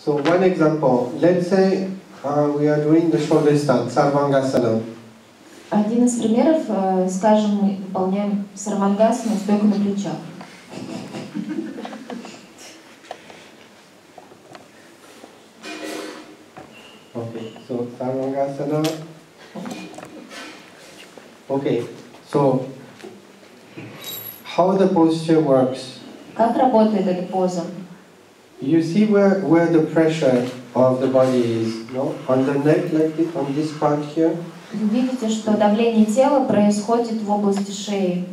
So one example. Let's say we are doing the shoulder stand, sarvangasana. Один из примеров, скажем, мы выполняем сарвангасану, стойку на плечах. Okay, so sarvangasana. Okay, so how the posture works? Как работает эта поза? You see where the pressure of the body is, no? On the neck, like this, on this part here. Вы видите, что давление тела происходит в области шеи.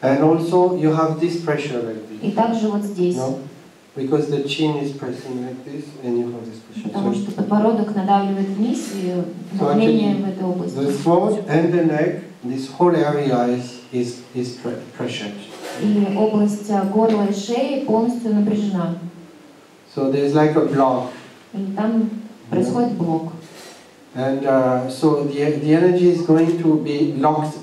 And also you have this pressure like this. И также вот здесь. No? Because the chin is pressing like this, and you have this pressure. Потому что подбородок надавливает вниз, и давление в этой области. The throat and the neck, this whole area is pressured. И область горла и шеи полностью напряжена. So there's like a block. И там происходит блок. And so the energy is going to be locked,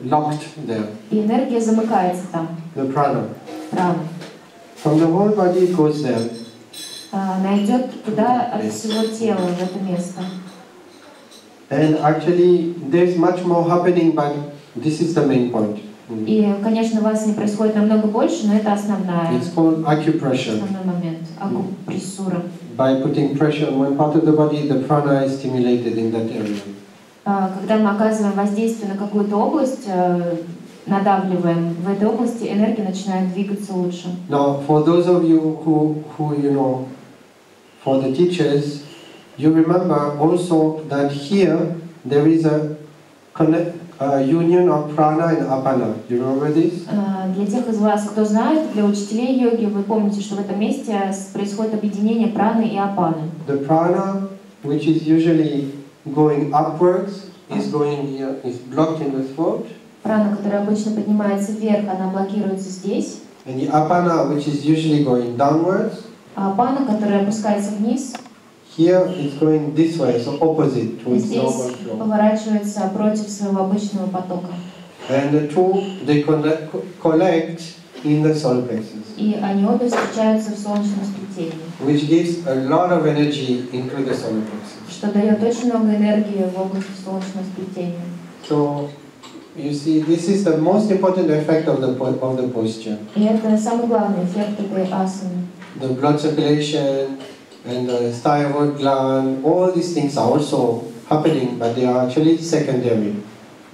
locked there. И энергия замыкается там. The prana. Прана. From the whole body it goes there. Она идет туда от всего тела, в это место. And actually there's much more happening, but this is the main point. И, конечно, у вас не происходит намного больше, но это основной момент. Акупрессура. By putting pressure on one part of the body, the prana is stimulated in that area. Когда мы оказываем воздействие на какую-то область, надавливаем в этой области, энергия начинает двигаться лучше. Now, for those of you who for the teachers, you remember also that here there is a union of prana and apana. Do you remember this? Для тех из вас, кто знает, для учителей йоги, вы помните, что в этом месте происходит объединение праны и апаны. The prana, which is usually going upwards, is blocked in the throat. Прана, которая обычно поднимается вверх, она блокируется здесь. And the apana, which is usually going downwards. А апана, которая опускается вниз. Here it's going this way, so opposite to its normal flow. Здесь поворачивается против своего обычного потока. And the two, they collect in the solar plexus. И они обе встречаются в солнечном сплетении. Which gives a lot of energy into the solar plexus. Что дает очень много энергии в области солнечного сплетения. So you see, this is the most important effect of the posture. И это самый главный эффект этой асаны. The blood circulation and the thyroid gland, all these things are also happening, but they are actually secondary.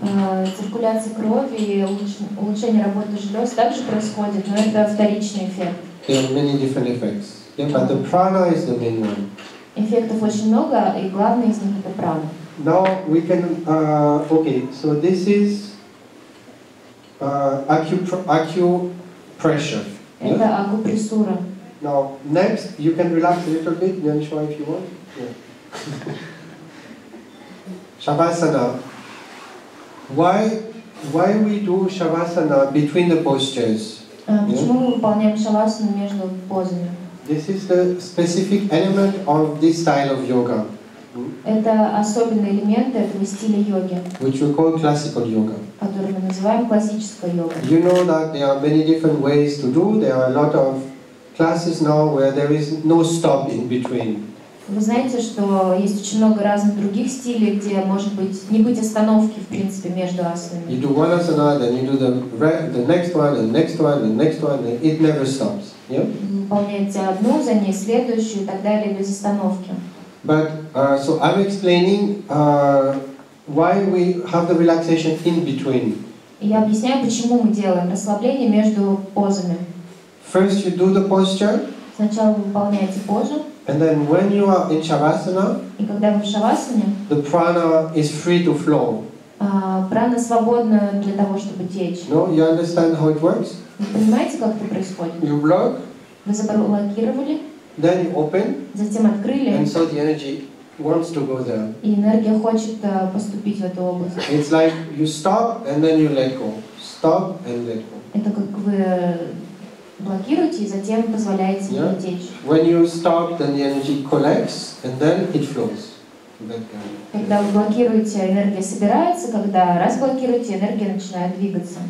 Циркуляция крови и улучшение работы желез также происходит, но это вторичный эффект. There are many different effects, but the prana is the main one. Эффектов очень много, и главный из них это прана. Now we can, okay, so this is acupressure. Это акупрессура. Now, next, you can relax a little bit, Nyanshwa, if you want. Yeah. Shavasana. Why we do Shavasana between the postures? Почему мы выполняем шавасану между позами? This is the specific element of this style of yoga. Это особенный элемент этого стиля йоги, which we call classical yoga. Который мы называем классической йогой. You know that there are many different ways to do. There are a lot of classes now where there is no stop in between. Вы знаете, что есть очень много разных других стилей, где может быть не быть остановки в принципе между асанами. You do one asana, then you do the next one, and next one, and next one, and it never stops. Yeah? Выполняете одну, за ней следующую и так далее без остановки. But so I'm explaining why we have the relaxation in between. Я объясняю, почему мы делаем расслабление между позами. First, you do the posture. Сначала вы выполняете позу. And then when you are in Shavasana, и когда вы в шавасане, the prana is free to flow. Прана свободна для того, чтобы течь. No, you understand how it works? Вы понимаете, как это происходит? You block. Вы заблокировали. Then you open. Затем открыли. And so the energy wants to go there. И энергия хочет поступить в эту область. It's like you stop and then you let go. Stop and let go. Это как вы блокируете и затем позволяете ей течь. When you stop, then the energy collects and then it flows. Когда вы блокируете, энергия собирается. Когда разблокируете, энергия начинает двигаться.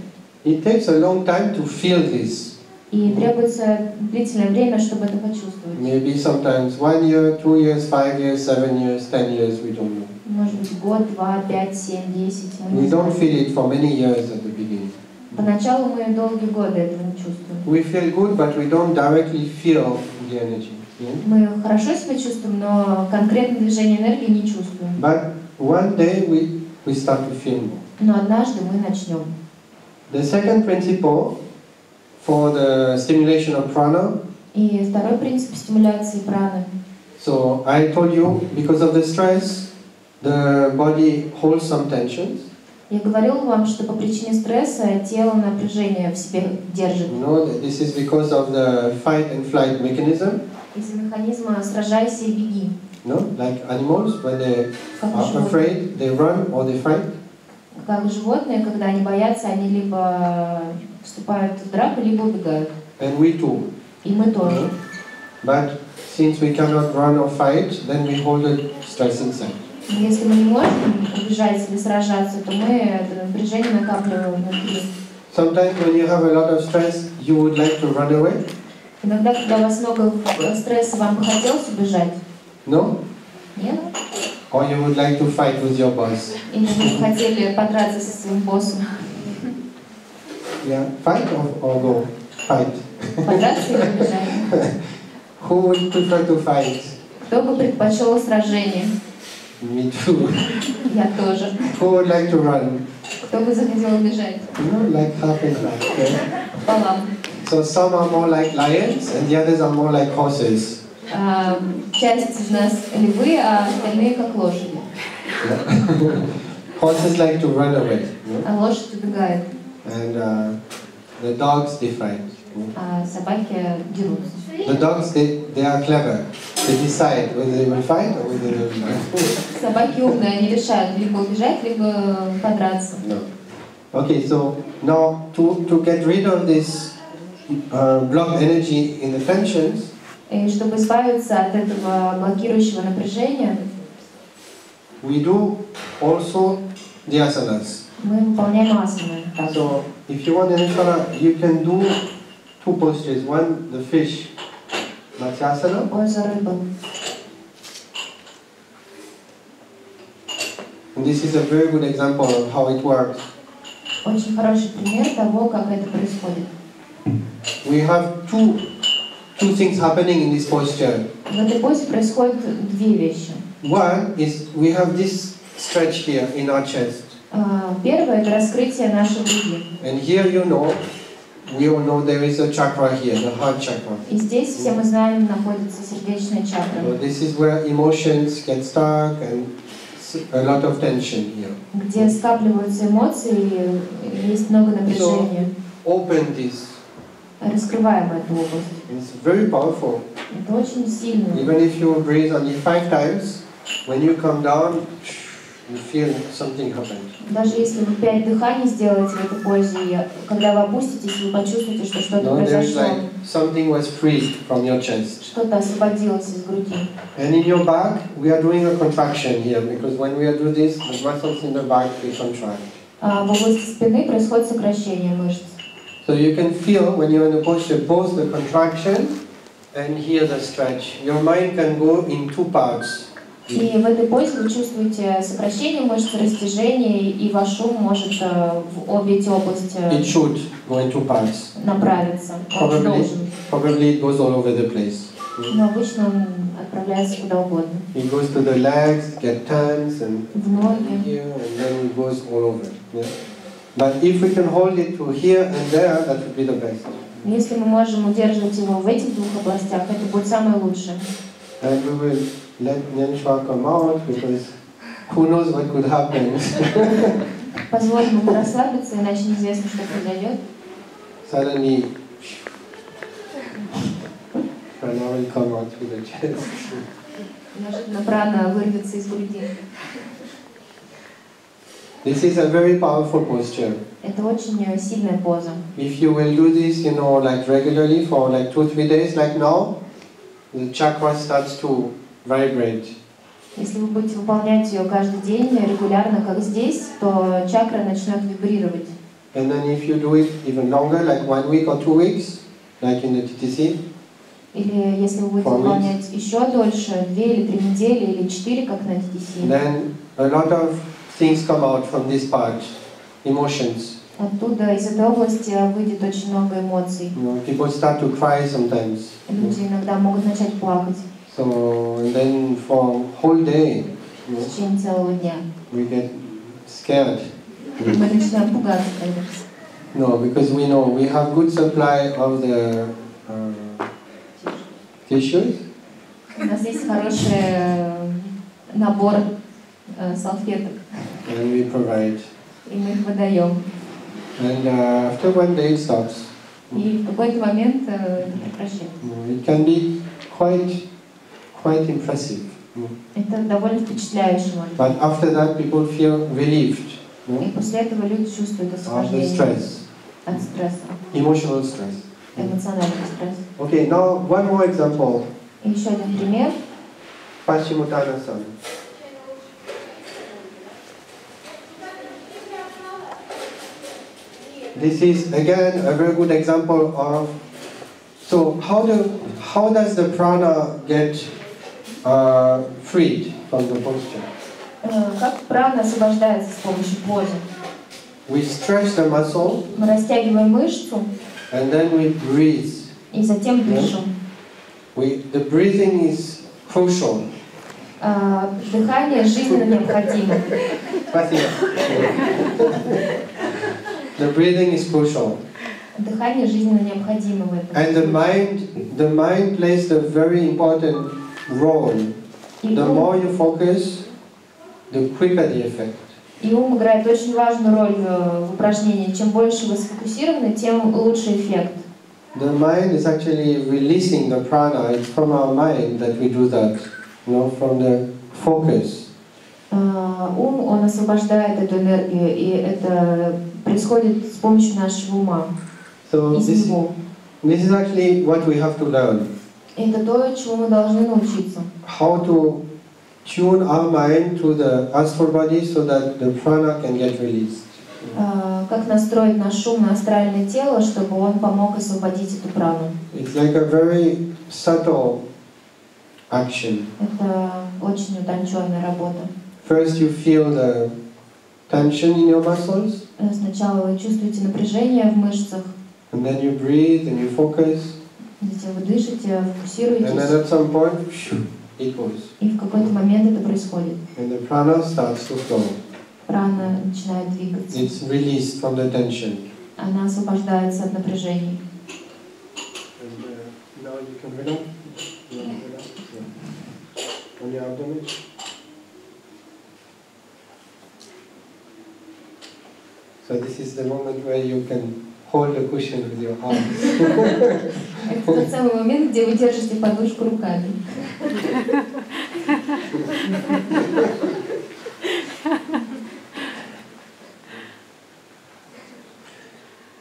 It takes a long time to feel this. И требуется длительное время, чтобы это почувствовать. Maybe sometimes 1 year, 2 years, 5 years, 7 years, 10 years, we don't know. Может быть, год, 2, 5, 7, 10. We don't feel it for many years at the beginning. Поначалу мы долгие годы этого не чувствуем. We feel good, but we don't directly feel the energy. Yeah? Мы хорошо себя чувствуем, но конкретное движение энергии не чувствуем. But one day we start to feel more. Но однажды мы начнем. The second principle for the stimulation of prana. И второй принцип стимуляции праны. So I told you, because of the stress, the body holds some tensions. Я говорил вам, что по причине стресса тело напряжение в себе держит. You know, this is because of the fight and flight mechanism. Из-за механизма сражайся и беги. No, like animals, when they are afraid, they run or they fight. Как животные, когда они боятся, они либо вступают в драку, либо убегают. And we too. И мы тоже. But since we cannot run or fight, then we hold the stress inside. Если мы не можем убежать или сражаться, то мы это напряжение накапливаем внутри. Sometimes when you have a lot of stress, you would like to run away. Иногда, когда у вас много стресса, вам бы хотелось убежать? No? Нет? Or you would like to fight with your boss? Или вы бы хотели подраться со своим боссом? Yeah, fight or go? Fight. Подраться или убежать? Who would prefer to fight? Кто бы предпочел сражение? Me too. Я тоже. Who would like to run? Кто бы захотел убежать? You know, like half and half. Okay? Пополам. So some are more like lions, and the others are more like horses. Часть из нас львы, а остальные как лошади. Horses like to run away. А лошадь убегает. And the dogs, they fight. А собаки дерутся. The dogs, they are clever. They decide whether they will fight or whether they will run. Собаки умные, они решают либо убежать, либо подраться. No. Okay, so now to get rid of this blocked energy in the tensions, И чтобы избавиться от этого блокирующего напряжения, we do also the asanas. мы выполняем асаны. So if you want asana, you can do two postures. One, the fish, Matsyasana. Поза рыбы. And this is a very good example of how it works. Очень хороший пример того, как это происходит. We have two things happening in this posture. В этой позе происходят две вещи. One is we have this stretch here in our chest. Первое – это раскрытие нашей груди. And here we all know there is a chakra here, the heart chakra. И здесь, все мы знаем, находится сердечная чакра. So this is where emotions get stuck and a lot of tension here. Где скапливаются эмоции, есть много напряжения. So open this. Раскрываем эту область. It's very powerful. Это очень сильно. Even if you breathe only 5 times, when you come down, you feel something happened. Даже если вы 5 дыханий сделаете в этой позе, когда вы опуститесь, вы почувствуете, что что-то произошло. Like something was freed from your chest. Что-то освободилось из груди. And in your back, we are doing a contraction here, because when we do this, the muscles in the back they contract. В области спины происходит сокращение мышц. So you can feel when you're in the posture both the contraction and here the stretch. Your mind can go in two parts. И в этой позе вы чувствуете сокращение мышц, растяжение, и ваш ум может в обе эти области It should go in two parts. направиться. Он должен. Probably it goes all over the place. Но обычно он отправляется куда угодно. It goes to the legs, get tense, and В ноги. here, and then it goes all over. Yeah? But if we can hold it to here and there, that would be the best. Если мы можем удерживать его в этих двух областях, это будет самое лучшее. And we will let Nyanshwa come out, because who knows what could happen. Позволим ему расслабиться, иначе неизвестно, что произойдет. Suddenly, prana will come out through the chest. Неожиданно прана вырвется из груди. This is a very powerful posture. Это очень сильная поза. If you will do this, like regularly for like 2-3 days, like now, the chakra starts to vibrate. Если вы будете выполнять ее каждый день регулярно, как здесь, то чакра начнет вибрировать. And then if you do it even longer, like 1 week or 2 weeks, like in the TTC. Или если вы будете выполнять еще дольше, 2 или 3 недели, или 4, как на TTC. Then a lot of things come out from this part, emotions. Оттуда, из этой области, выйдет очень много эмоций. People start to cry sometimes. Люди иногда могут начать плакать. So and then for whole day, В течение целого дня. we get scared. Мы начинаем пугаться тогда. No, because we know we have good supply of the tissues. У нас есть хороший набор салфеток. And we provide. И мы их выдаем. And after one day it stops. И в какой-то момент это прекращается. It can be quite impressive. Это довольно впечатляюще. But after that people feel relieved. И после этого люди чувствуют освобождение от стресса. Emotional stress. Эмоциональный стресс. Okay, now one more example. И еще один пример. Paschimottanasana. This is again a very good example of. So how does the prana get freed from the posture? Как прана освобождается с помощью позы? We stretch the muscle. Мы растягиваем мышцу. And then we breathe. И затем дышим. The breathing is crucial. Дыхание жизненно необходимо. The breathing is crucial. Дыхание жизненно необходимо в этом. And the mind plays a very important role. The more you focus, the quicker the effect. И ум играет очень важную роль в упражнении. Чем больше вы сфокусированы, тем лучше эффект. The mind is actually releasing the prana. It's from our mind that we do that, from the focus. Ум, он освобождает эту энергию, и это происходит с помощью нашего ума. So this is actually what we have to learn. Это то, чему мы должны научиться. How to tune our mind to the astral body so that the prana can get released. Как настроить наш ум на астральное тело, чтобы он помог освободить эту прану. It's like a very subtle action. Это очень утонченная работа. First you feel the tension in your muscles. Сначала вы чувствуете напряжение в мышцах. And then you breathe and you focus. Затем вы дышите, фокусируетесь. And then at some point, it goes. И в какой-то момент это происходит. And the prana starts to flow. Прана начинает двигаться. It's released from the tension. Она освобождается от напряжения. And now you can relax. On your abdomen. So this is the moment where you can hold the cushion with your arms. Это тот самый момент, где вы держите подушку руками.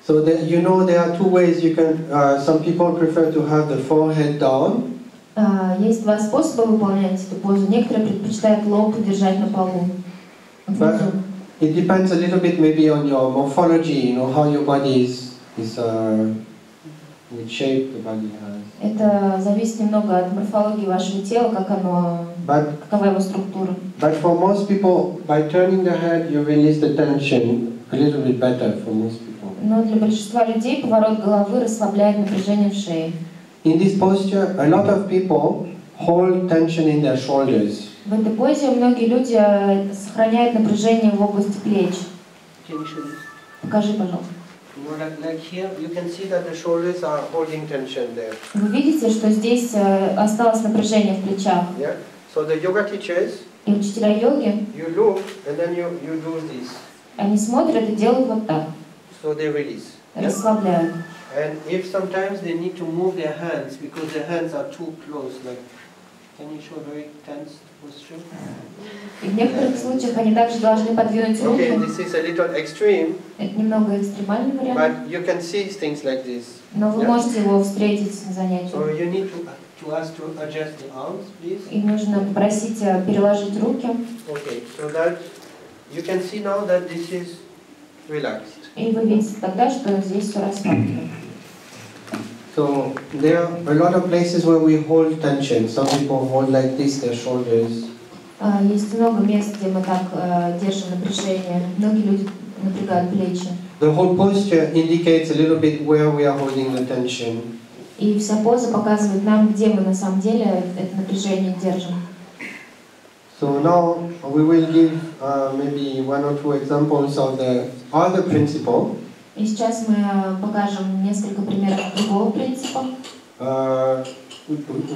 So there are two ways you can. Some people prefer to have the forehead down. Есть два способа выполнять эту позу. Некоторые предпочитают лоб держать на полу. It depends a little bit maybe on your morphology, how your body is which shape the body has. Это зависит немного от морфологии вашего тела, какова его структура. But for most people, by turning the head, you release the tension a little bit better for most people. Но для большинства людей поворот головы расслабляет напряжение в шее. In this posture, a lot of people hold tension in their shoulders. В этой позе многие люди сохраняют напряжение в области плеч. Покажи, пожалуйста. Like here, you can see that the shoulders are holding tension there. Вы видите, что здесь осталось напряжение в плечах. Yeah. So the yoga teachers. И учителя йоги. You look and then you do this. Они смотрят и делают вот так. So they release. Расслабляют. And if sometimes they need to move their hands because their hands are too close, like, can you show very tense posture? И в некоторых случаях они также должны подвинуть руки. Okay, this is a little extreme. Это немного экстремальный вариант. But you can see things like this. Но вы можете его встретить на занятии. So you need to ask to adjust the arms, please. И нужно попросить переложить руки. Okay, so that you can see now that this is relaxed. И вы видите тогда, что здесь все расслаблено. So there are a lot of places where we hold tension. Some people hold like this, their shoulders. Есть много мест, где мы так держим напряжение. Многие люди напрягают плечи. The whole posture indicates a little bit where we are holding the tension. И вся поза показывает нам, где мы на самом деле это напряжение держим. So now we will give maybe one or two examples of the other principle. И сейчас мы покажем несколько примеров другого принципа.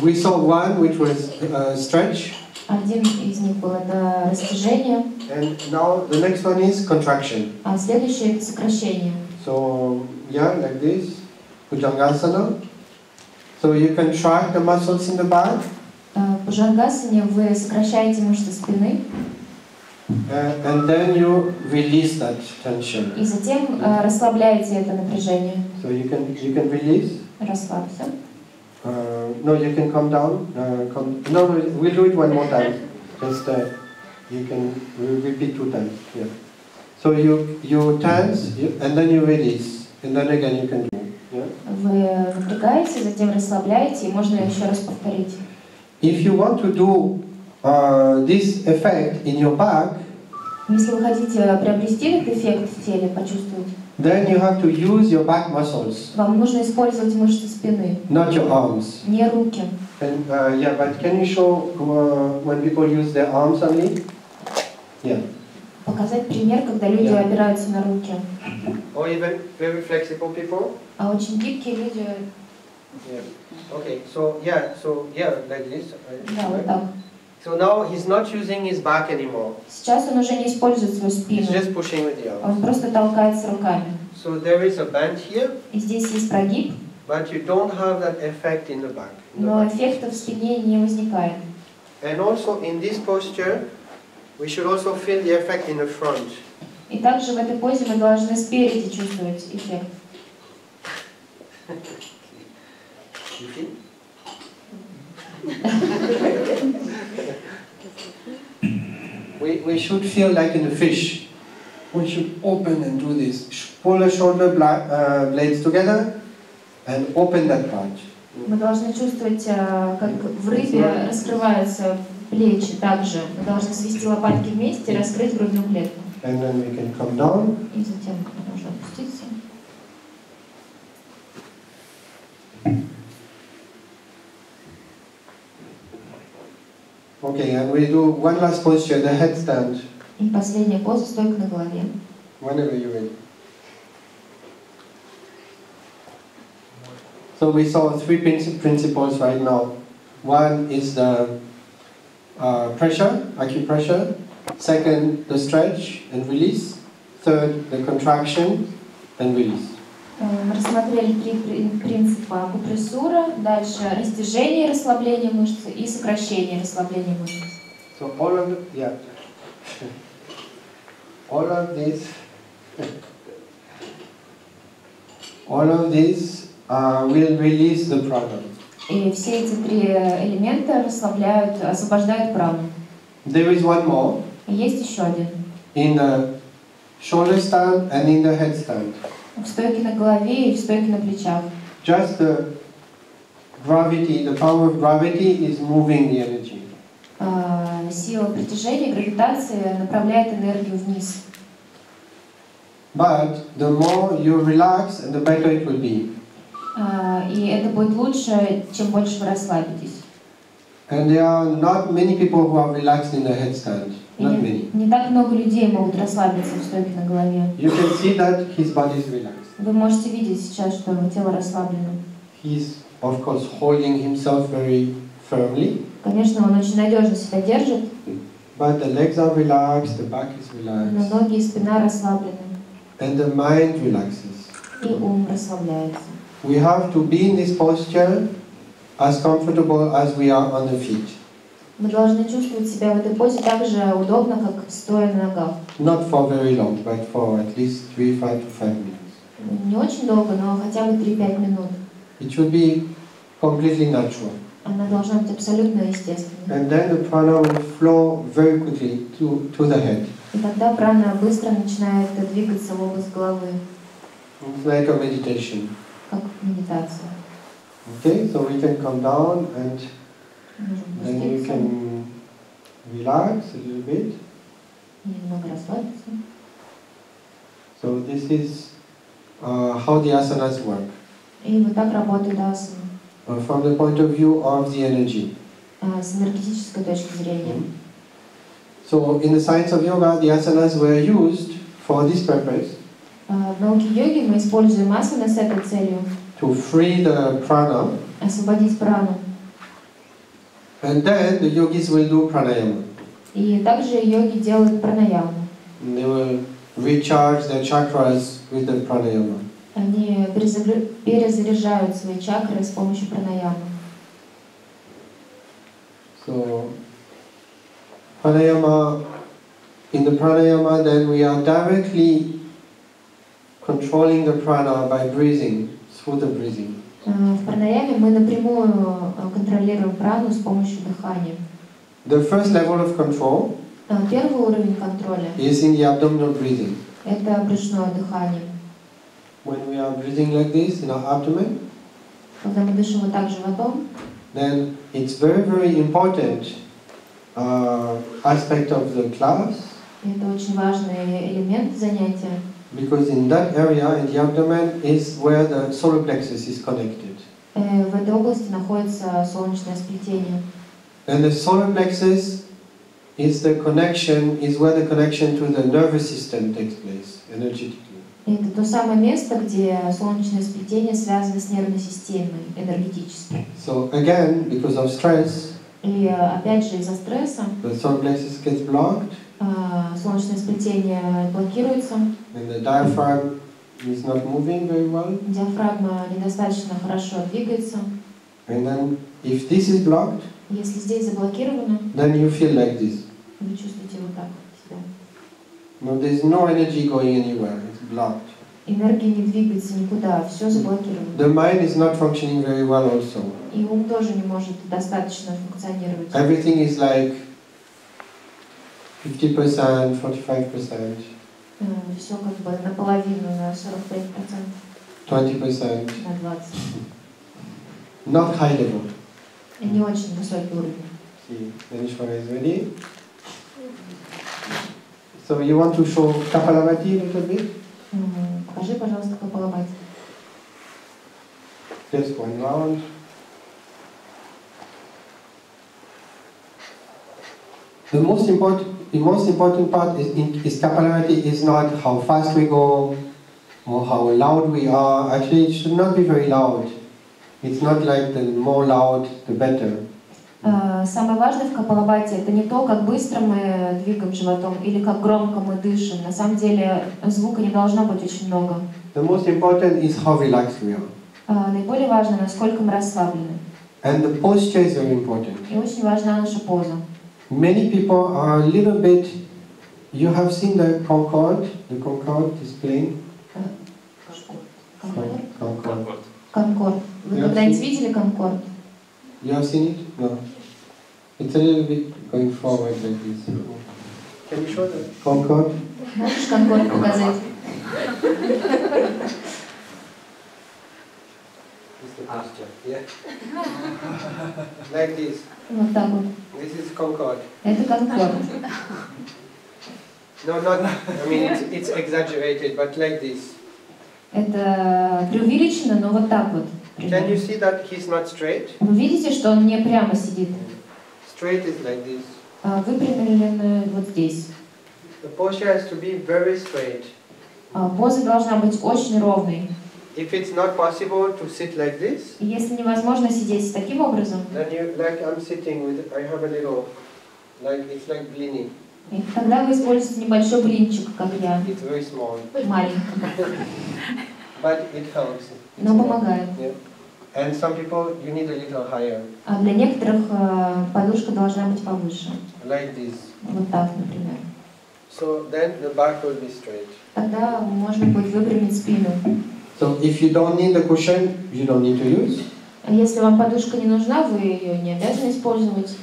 We saw one which was stretch. Один из них был это растяжение. And now the next one is contraction. А следующее это сокращение. So yeah, like this, Bhujangasana. So you can track the muscles in the back. В Бхуджангасане вы сокращаете мышцы спины. And then you release that tension. И затем расслабляете это напряжение. So you can release. Расслабься. No, you can come down. No, we'll do it one more time. Just we'll repeat 2 times. Yeah. So you tense, and then you release, and then again you can do. Yeah. Вы напрягаете, затем расслабляете, и можно еще раз повторить. If you want to do this effect in your back, если вы хотите приобрести этот эффект в теле, почувствовать, then you have to use your back muscles. Вам нужно использовать мышцы спины. Not your arms. Не руки. And, yeah, but can you show when people use their arms only? Yeah. Показать пример, когда люди опираются на руки. Or even very flexible people. А очень гибкие люди. Yeah. Okay. So like this. Да, вот так. So now he's not using his back anymore. Сейчас он уже не использует свою спину. He's just pushing with the arms. Он просто толкается руками. So there is a bend here. И здесь есть прогиб. But you don't have that effect in the back. Но эффекта в спине не возникает. And also in this posture, we should also feel the effect in the front. И также в этой позе мы должны спереди чувствовать эффект. You feel? We should feel like in a fish. We should open and do this. Pull the shoulder blades together and open that part. Мы должны чувствовать, как в рыбе раскрываются плечи также. Мы должны свести лопатки вместе и раскрыть грудную клетку. And then we can come down. И затем можно опуститься. Okay, and we do one last posture, the headstand. И последняя поза, стойка на голове. Whenever you're ready. So we saw 3 principles right now. One is the pressure, acupressure. Second, the stretch and release. Third, the contraction and release. Мы рассмотрели 3 принципа акупрессура, дальше растяжение и расслабление мышц и сокращение и расслабление мышц. So all of these will release the prana. И все эти 3 элемента расслабляют, освобождают прану. There is one more. И есть еще один. In the shoulder stand and in the headstand. В стойке на голове и в стойке на плечах. Just the gravity, the power of gravity is moving the energy. Сила притяжения, гравитация направляет энергию вниз. But the more you relax, the better it will be. И это будет лучше, чем больше вы расслабитесь. And there are not many people who are relaxed in the headstand. Not many. Не так много людей могут расслабиться в стойке на голове. You can see that his body is relaxed. Вы можете видеть сейчас, что его тело расслаблено. He's, of course, holding himself very firmly. Конечно, он очень надежно себя держит. But the legs are relaxed, the back is Но relaxed. ноги и спина расслаблены. And the mind relaxes. И ум расслабляется. We have to be in this posture as comfortable as we are on the feet. Мы должны чувствовать себя в этой позе так же удобно, как стоя на ногах. Not for very long, but for at least 5 to 5 minutes. Не очень долго, но хотя бы 3-5 минут. It should be completely natural. Она должна быть абсолютно естественной. And then the prana will flow very quickly to the head. И тогда прана быстро начинает двигаться в область головы. It's like a meditation. Как медитация. Okay, so we can come down and then you can relax a little bit. Немного расслабиться. So this is how the asanas work. И вот так работает асана. From the point of view of the energy. С энергетической точки зрения. So in the science of yoga, the asanas were used for this purpose. В науке йоги мы используем асаны с этой целью. To free the prana. Освободить прану. And then the yogis will do pranayama. И также йоги делают пранаяму. And they will recharge their chakras with the pranayama. Они перезаряжают свои чакры с помощью пранаямы. So, pranayama, in the pranayama then we are directly controlling the prana by breathing, through the breathing. В пранаяме мы напрямую контролируем прану с помощью дыхания. The first level of control Первый уровень контроля is in the abdominal breathing. это брюшное дыхание. When we are breathing like this in our abdomen, Когда мы дышим вот так животом, then it's very important aspect of the class. это очень важный элемент занятия. Because in that area, in the abdomen, is where the solar plexus is connected. В этой области находится солнечное сплетение. And the solar plexus is where the connection to the nervous system takes place, energetically. Это то самое место, где солнечное сплетение связано с нервной системой, энергетически. So again, because of stress, И опять же из-за стресса the solar plexus gets blocked, солнечное сплетение блокируется, and the diaphragm is not moving very well. диафрагма недостаточно хорошо двигается. And then, if this is blocked, Если здесь заблокировано, then you feel like this. вы чувствуете вот так себя. No, there's no energy going anywhere. It's blocked. Энергия не двигается никуда, все заблокировано. The mind is not functioning very well also. И ум тоже не может достаточно функционировать. Everything is like 50%, 45%. Все как бы наполовину, на 45%, 20%. на 20%. Not high level. И не очень высокий уровень. See, Danishwara is ready. So you want to show Kapalabhati a little bit? Покажи, пожалуйста, Капалабхати. Just one round. The most important part is Kapalabhati is not how fast we go or how loud we are. Actually, it should not be very loud. It's not like the more loud, the better. Самое важное в Капалабхати это не то, как быстро мы двигаем животом или как громко мы дышим. На самом деле звука не должно быть очень много. The most important is how relaxed we are. Наиболее важно, насколько мы расслаблены. And the posture is very important. И очень важна наша поза. Many people are a little bit. You have seen the Concorde display. Concorde. Конкорд. Вы когда-нибудь видели Конкорд? You have seen it? No. It's a little bit going forward like this. Can you show the Concorde? Можешь Конкорд показать? Yeah. Like this. Вот так вот. This is Concorde. Это Конкорд. No, not. I mean, it's exaggerated, but like this. Это преувеличено, но вот так вот. Can you see that he's not straight? Вы видите, что он не прямо сидит? Straight is like this. Выпрямлены вот здесь. The posture has to be very straight. Поза должна быть очень ровной. If it's not possible to sit like this, если невозможно сидеть таким образом, then you, like I'm sitting with, I have a little, like it's like blini. Тогда вы используете небольшой блинчик, как я. It's very small. Маленький. But it helps. Но помогает. Yeah. And some people, you need a little higher. А для некоторых подушка должна быть повыше. Like this. Вот так, например. So then the back will be straight. Тогда можно будет выпрямить спину. So if you don't need the cushion, you don't need to use. Если вам подушка не нужна, вы ее не обязаны использовать.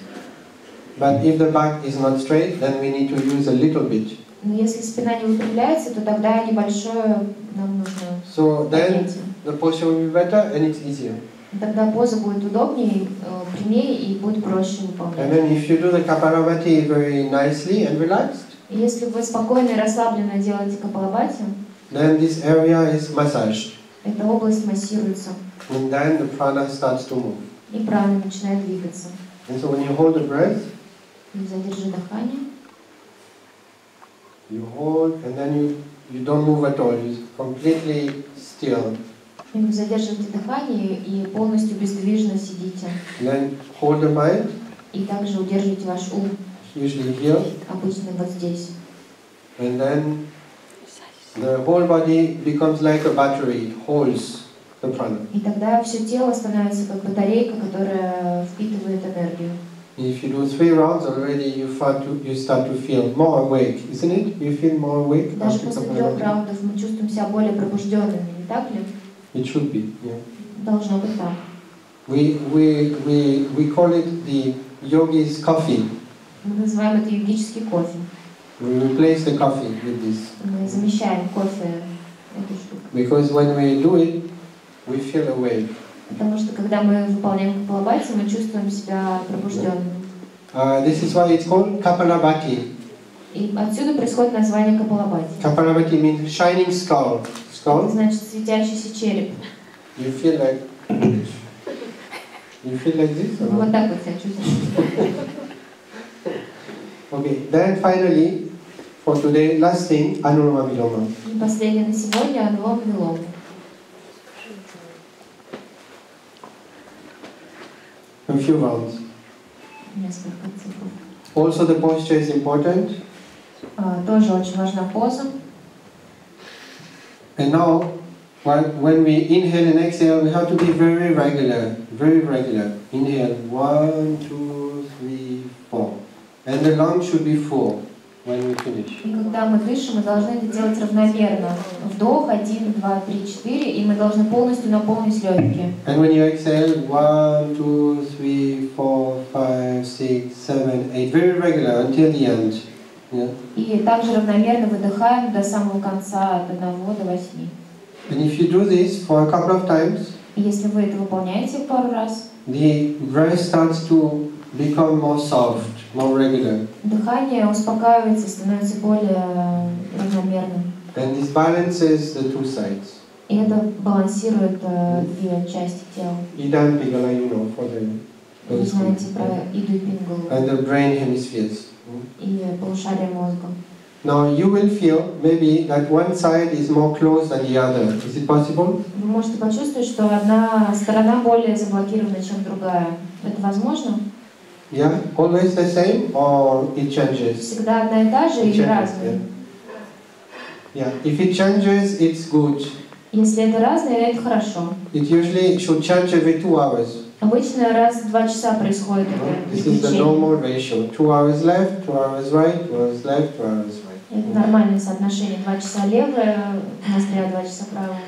But if the back is not straight, then we need to use a little bit. Но если спина не выпрямляется, то тогда небольшое нам нужно. So then the posture will be better and it's easier. Тогда поза будет удобнее, прямее и будет проще And выполнять. then if you do the Kapalabhati very nicely and relaxed, Если вы спокойно и расслабленно делаете капалабхати, then this area is massaged. эта область массируется, And then the prana starts to move. и прана начинает двигаться. And so when you hold the breath, Задержи дыхание. you hold and then you don't move at all. You're completely still. И вы задерживаете дыхание и полностью бездвижно сидите. And then hold the mind, И также удерживайте ваш ум, usually here. обычно вот здесь. And then the whole body becomes like a battery, holds the prana. И тогда все тело становится как батарейка, которая впитывает энергию. If you do 3 rounds already, you start to feel more awake, isn't it? You feel more awake Даже after после 3 Kapalabhati? раундов мы чувствуем себя более пробужденными, не так ли? It should be, yeah. Должно быть так. We call it the yogi's coffee. Мы называем это йогический кофе. We replace the coffee with this. Мы замещаем кофе этой штукой. Because when we do it, we feel awake. Потому что когда мы выполняем капалабхати, мы чувствуем себя пробужденными. This is why it's called Kapalabhati. И отсюда происходит название капалабхати. Kapalabhati means shining skull. Это значит светящийся череп. You feel like this? Or Вот not? так вот себя чувствуем. Okay. Then finally, for today, last thing, Anuloma Viloma. И последнее на сегодня анулом-вилом. A few rounds. Несколько цифр. Also, the posture is important. Тоже очень важна поза. And now, when we inhale and exhale, we have to be very regular, very regular. Inhale, 1, 2, 3, 4. And the lungs should be full when we finish. И когда мы дышим, мы должны это делать равномерно. Вдох 1, 2, 3, 4, и мы должны полностью наполнить легкие. And when you exhale, 1, 2, 3, 4, 5, 6, 7, 8. Very regular until the end. Yeah. И также равномерно выдыхаем до самого конца, от 1 до 8. And if you do this for a couple of times, И если вы это выполняете пару раз, the breath starts to become more soft, more regular. дыхание успокаивается и становится более равномерным. And this balances the two sides. И это балансирует две части тела. Idam Pingala, you know, for the Вы знаете про Иду и Пингулу and the brain hemispheres. и полушарие мозга. Now you will feel maybe that one side is more closed than the other. Is it possible? Вы можете почувствовать, что одна сторона более заблокирована, чем другая. Это возможно? Yeah, always the same or it changes? Всегда одна и та же или разная? Yeah, if it changes, it's good. Если это разное, это хорошо. It usually should change every 2 hours. Обычно раз в 2 часа происходит это This is the переключение. normal ratio. 2 hours left, 2 hours right, 2 hours left, 2 hours right. Это нормальное соотношение. 2 часа левое, ноздря, 2 часа правое.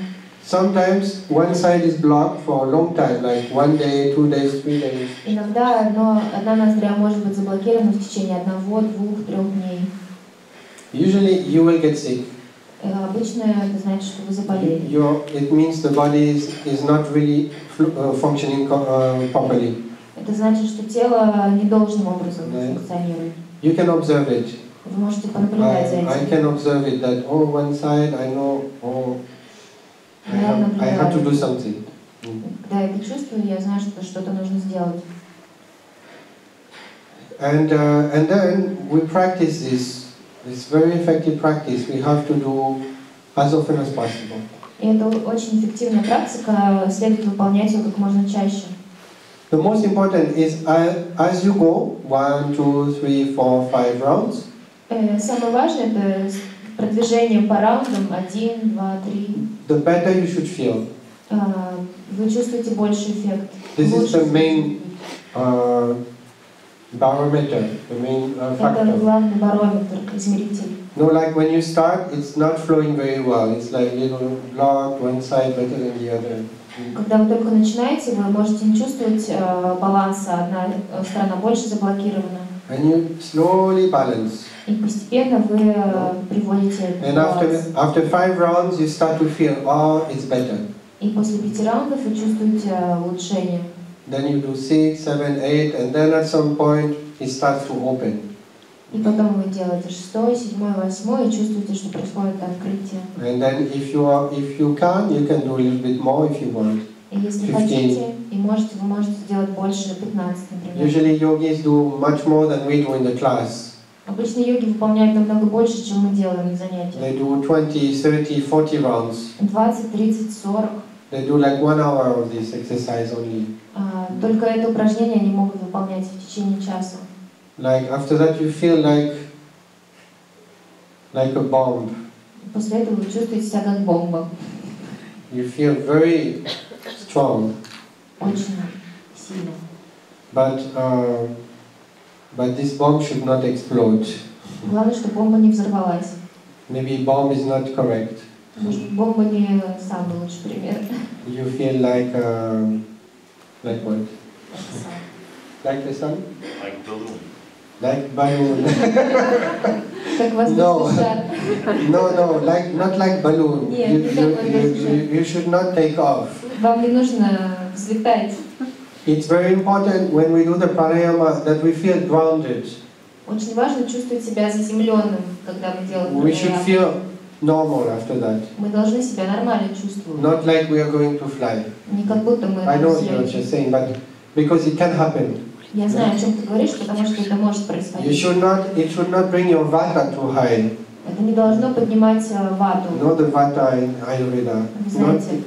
Sometimes one side is blocked for a long time, like 1 day, 2 days, 3 days. Иногда одна ноздря может быть заблокирована в течение 1, 2, 3 дней. Usually you will get sick. Обычно это значит, что вы заболели. It means the body is not really functioning properly. Это значит, что тело не должным образом функционирует. You can observe it. Вы можете понаблюдать за I этим. can observe it that one side I know I have to do something. Когда я это чувствую, я знаю, что что-то нужно сделать. And then we practice this very effective practice. We have to do as often as possible. И это очень эффективная практика, следует выполнять ее как можно чаще. The most important is as you go 1, 2, 3, 4, 5 rounds. Самое важное это продвижение по раундам 1, 2, 3. The better you should feel. Вы чувствуете больший эффект. This is the main barometer, the main Это factor. главный барометр, измеритель. No, like when you start, it's not flowing very well. It's like blocked one side better than the other. Когда вы только начинаете, вы можете не чувствовать баланса, одна сторона больше заблокирована. And you slowly balance. И постепенно вы приводите And баланс. after 5 rounds, you start to feel, oh, it's better. И после 5 раундов вы чувствуете улучшение. Then you do 6, 7, 8, and then at some point it starts to open. И потом вы делаете 6, 7, 8 и чувствуете, что происходит открытие. And then if you can, you can do a little bit more if you want. И если хотите, и можете, вы можете сделать больше 15, например. Usually yogis do much more than we do in the class. Обычно йоги выполняют намного больше, чем мы делаем на занятиях. They do 20, 30, 40 rounds. 20, 30, 40. They do like 1 hour of this exercise only. Только это упражнение они могут выполнять в течение часа. Like after that you feel like a bomb. После этого вы чувствуете себя как бомба. You feel very strong. Очень сильно. But this bomb should not explode. Главное, чтобы бомба не взорвалась. Maybe bomb is not correct. Может, бомба не самый лучший пример. You feel like what? Like the sun? Like balloon. Like balloon. Как воздушный шар. No, not like balloon. Нет, не как воздушный шар. You should not take off. Вам не нужно взлетать. It's very important when we do the pranayama that we feel grounded. Очень важно чувствовать себя заземленным, когда мы делаем We should пранайаму. feel normal after that. Мы должны себя нормально чувствовать. Not like we are going to fly. Не как будто мы I know you're взлетим. just saying, but because it can happen. Я знаю, о чем ты говоришь, потому что это может It происходить. should not bring your vata too high. Это не должно поднимать вату. Not the vata in Ayurveda.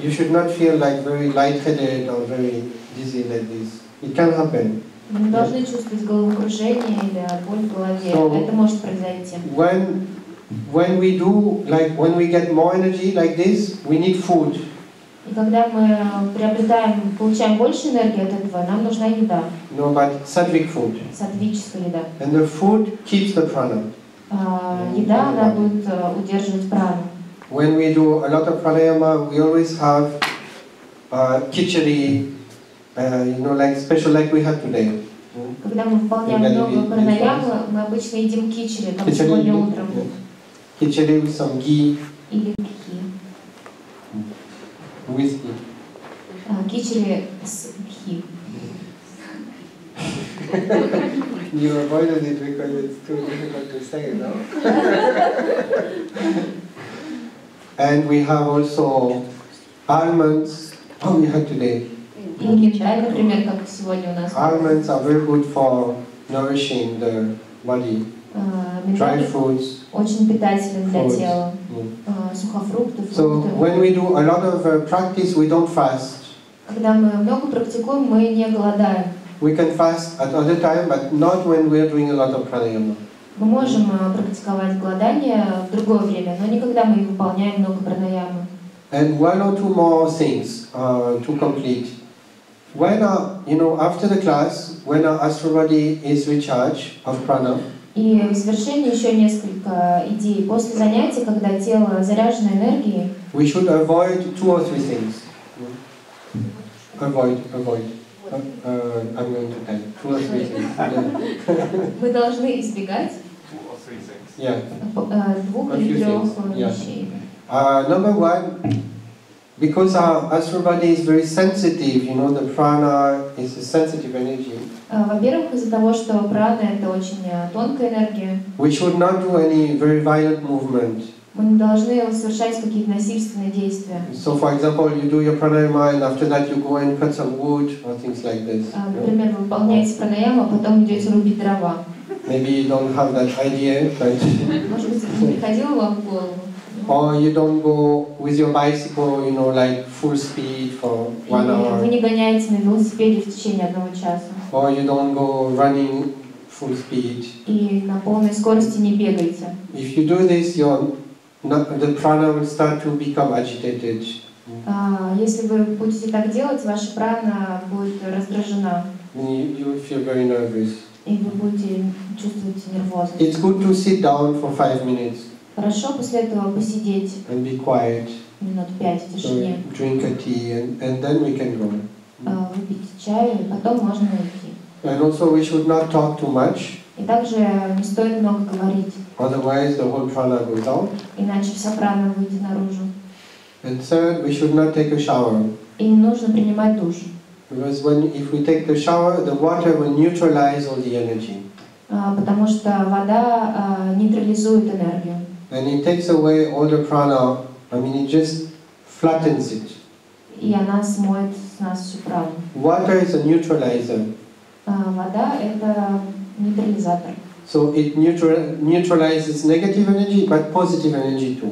You should not feel like very lightheaded or very dizzy like this. It can happen. Вы не должны чувствовать головокружение или боль в голове. Это может произойти. When we get more energy like this, we need food. И когда мы получаем больше энергии от этого, нам нужна еда. No, but sattvic food. Саттвическая еда. And the food keeps the prana. Еда, она будет удерживать прану. When we do a lot of pranayama, we always have khichdi, like special like we had today. Когда мы выполняем много пранаямы, мы обычно едим кичери, там сегодня утром. Khichdi with some ghee. Или гхи. Whiskey. Кичери с гхи. You avoided it because it's too difficult to say, no? And we have also almonds. Oh, we had today. И миндаль, например, как сегодня у нас. Almonds are very good for nourishing the body. Dry fruits. Очень питателен для тела. Сухофрукты, фрукты. So when we do a lot of practice, we don't fast. Когда мы много практикуем, мы не голодаем. We can fast at other time, but not when we are doing a lot of pranayama. Мы можем практиковать голодание в другое время, но не когда мы выполняем много пранаямы. And one or two more things to complete. When after the class, when our astral body is recharged of prana. И в завершение еще несколько идей. После занятия, когда тело заряжено энергией, we should avoid 2 or 3 things. Avoid. I'm going to tell 2 or 3 things. Мы должны избегать 2 or 3 things. Yeah. 2 или 3 вещей. Number 1, because our astral body is very sensitive, the prana is a sensitive energy. Во-первых, из-за того, что прана — это очень тонкая энергия. We should not do any very violent movement. Мы не должны совершать какие-то насильственные действия. So, for example, you do your pranayama and after that you go and cut some wood or things like this. Например, вы выполняете пранаяму, а потом идете рубить дрова. Maybe you don't have that idea, but может быть, это не приходило вам в голову. Or you don't go with your bicycle, like full speed for 1 hour. Вы не гоняете на велосипеде в течение 1 часа. Or you don't go running full speed. И на полной скорости не бегаете. If you do this, the prana will start to become agitated. Если вы будете так делать, ваша прана будет раздражена. You will feel very nervous. И вы будете чувствовать нервозность. It's good to sit down for 5 minutes. Хорошо после этого посидеть. And be quiet. Минут 5 в тишине. So drink a tea and then we can go. Выпить чай, и потом можно идти. And also we should not talk too much. И также не стоит много говорить. Otherwise the whole prana goes out. Иначе вся прана выйдет наружу. And third, we should not take a shower. И не нужно принимать душ. Because if we take the shower, the water will neutralize all the energy. Потому что вода нейтрализует энергию. And it takes away all the prana, it just flattens it. И она смоет с нас всю прану. Water is a neutralizer. Вода — это нейтрализатор. So it neutralizes negative energy, but positive energy too.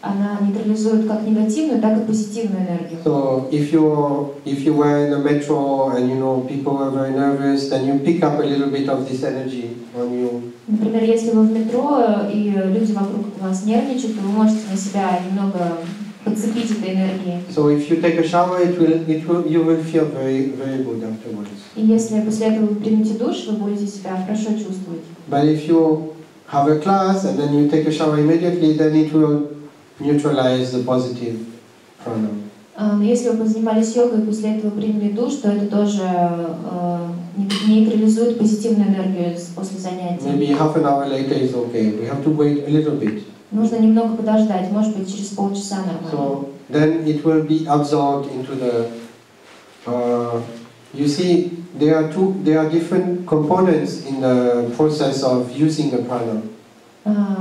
Она нейтрализует как негативную, так и позитивную энергию. So if you were in the metro and people were very nervous, then you pick up a little bit of this energy on you. Например, если вы в метро и люди вокруг вас нервничают, то вы можете на себя немного подцепить этой энергии. So if you take a shower, you will feel very, very good afterwards. И если после этого вы примете душ, вы будете себя хорошо чувствовать. But if you have a class and then you take a shower immediately, then it will neutralize the positive prana. Но если вы позанимались йогой и после этого приняли душ, то это тоже нейтрализует позитивную энергию после занятия. Maybe half an hour later is okay. We have to wait a little bit. Нужно немного подождать, может быть, через полчаса нормально. So then it will be absorbed into the. You see, there are different components in the process of using the prana.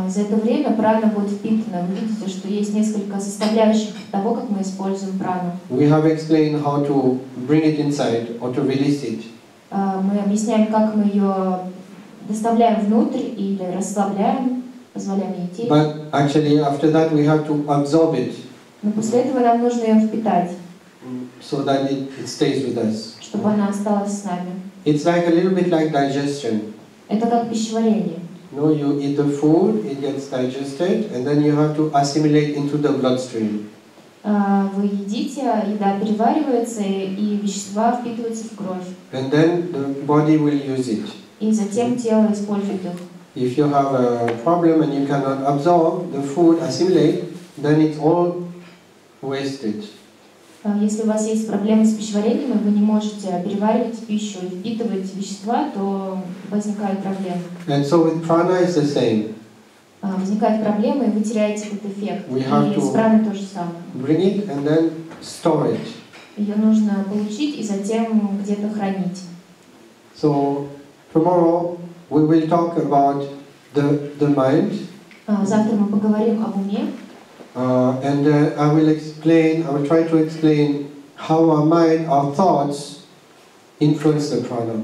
За это время прана будет впитана. Вы видите, что есть несколько составляющих того, как мы используем прану. We have explained how to bring it inside or to release it. Мы объясняем, как мы ее доставляем внутрь или расслабляем, позволяем ей идти. But actually, after that, we have to absorb it. Но после этого нам нужно ее впитать, so that it stays with us. Чтобы она осталась с нами. It's like a little bit like digestion. Это как пищеварение. You eat the food, it gets digested, and then you have to assimilate into the bloodstream. Вы едите, еда переваривается, и вещества впитываются в кровь. And then the body will use it. И затем тело использует их. If you have a problem and you cannot absorb the food, assimilate, then it's all wasted. Если у вас есть проблемы с пищеварением, и вы не можете переваривать пищу и впитывать вещества, то возникают проблемы. And so with prana it's the same. Возникают проблемы, и вы теряете этот эффект. И с праной то же самое. Bring it and then store it. Ее нужно получить и затем где-то хранить. So tomorrow we will talk about the mind. Завтра мы поговорим об уме. And I will try to explain how our mind, our thoughts influence the prana.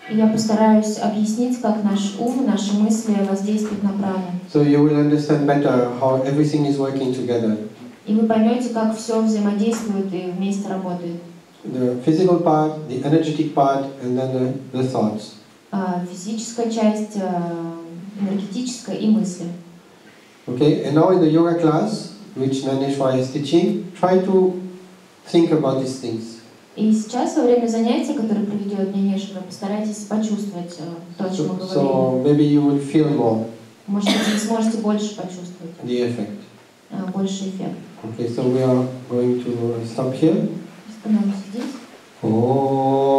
Я постараюсь объяснить, как наш ум, наши мысли воздействуют на прану. So you will understand better how everything is working together. И вы поймете, как все взаимодействует и вместе работает. The physical part, the energetic part, and then the thoughts. Физическая часть, энергетическая и мысли. Okay, and now in the yoga class, which Naneshwar is teaching, try to think about these things. И сейчас во время занятия, которое проведет Нанешвар, постарайтесь почувствовать то, о чем мы говорили. So maybe you will feel more. Может быть, вы сможете больше почувствовать. The effect. Больше эффект. Okay, so we are going to stop here. Остановимся здесь. Oh.